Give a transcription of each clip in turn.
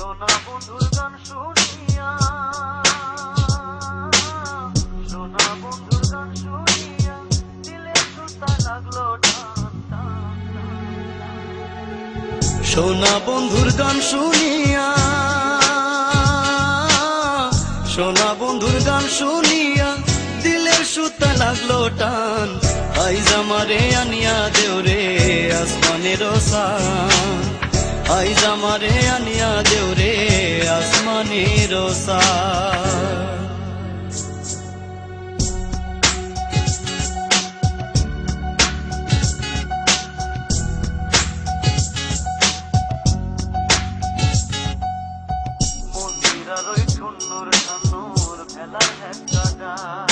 সোনা বন্ধুর গান শুনিয়া, সোনা বন্ধুর গান শুনিয়া দিলে সুতা লাগলো টান টান টান। সোনা বন্ধুর গান শুনিয়া, সোনা বন্ধুর গান শুনিয়া দিলের সুতা লাগলো টান। আইজ আমারে আনিয়া দেও রে আসমানের সান, আইজ আমারে আনিয়া দেও রে আসমানের সান। মন্দিরার ওই ঠুন্নুর ঠান্নুর ভেলার একটা গান,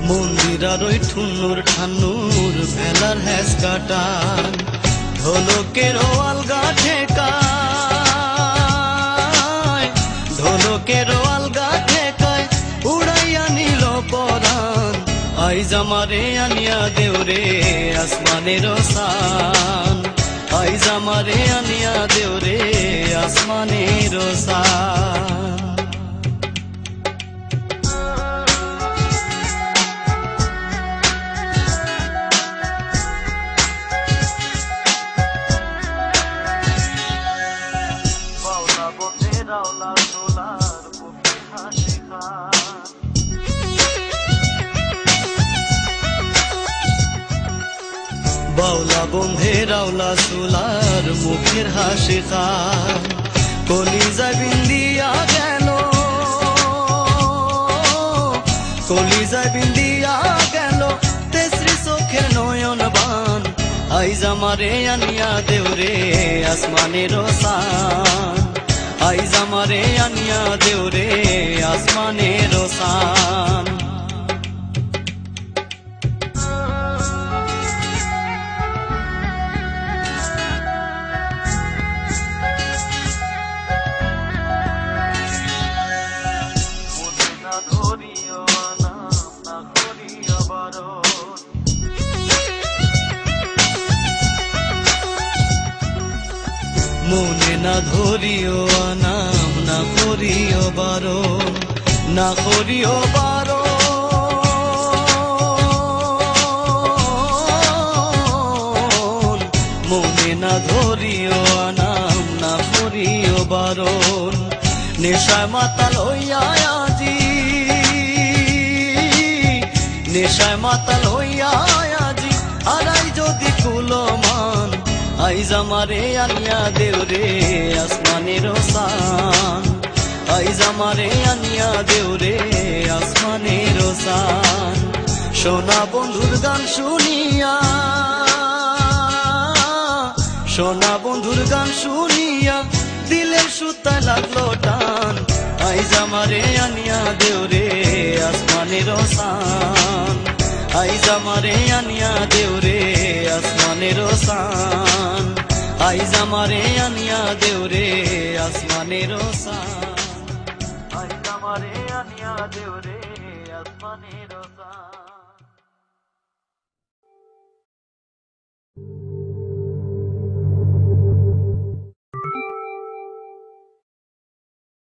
মন্দিরার ওই ঠুন্নুর ঠান্নুর ভেলার হ্যাসকা টান। ঢোলকের আলগা ঠেকায়, ঢোলকের আলগা ঠেকায় উড়াইয়া নিল পরাণ। আইজ আমারে আনিয়া দেও রে আসমানের সান, আইজ আমারে আনিয়া দেও রে আসমানের সান। রাওলা সোলার বুকে হাসি খান, বাউলা বন্ধে রাওলা সোলার মুখের হাসি খান। কলিজা বিন্দিয়া গেল, কলিজা বিন্দিয়া গেল তেসরি চোখের নয়ন বান। আইজ আমারে আনিয়া দেও রে আসমানের সান, আইজ আমারে আনিয়া দেও রে আসমানের সান। মনে না ধরিও নাম না করিও বারণ, মনে না ধরিও নাম না করিও বারণ, না করিও বারণ। মনে না ধরিও নাম না করিও বারণ। নেশায় মাতাল হইয়া আজি, নেশায় মাতাল হইয়া আজি হারাই যদি কুলমান। আইজ আমারে আনিয়া দেও রে আসমানের সান, আইজ আমারে আনিয়া দেও রে আসমানের সান। সোনা বন্ধুর গান শুনিয়া, সোনা বন্ধুর গান শুনিয়া দিলের সুতা লাগলো টান। আইজ আমারে আনিয়া দেও রে আসমানের সান, আইজ আমারে আনিয়া দেও রে আসমানের সান, আইজ আমারে আনিয়া দেও রে আসমানের সান, আইজ আমারে আনিয়া দেও রে আসমানের সান।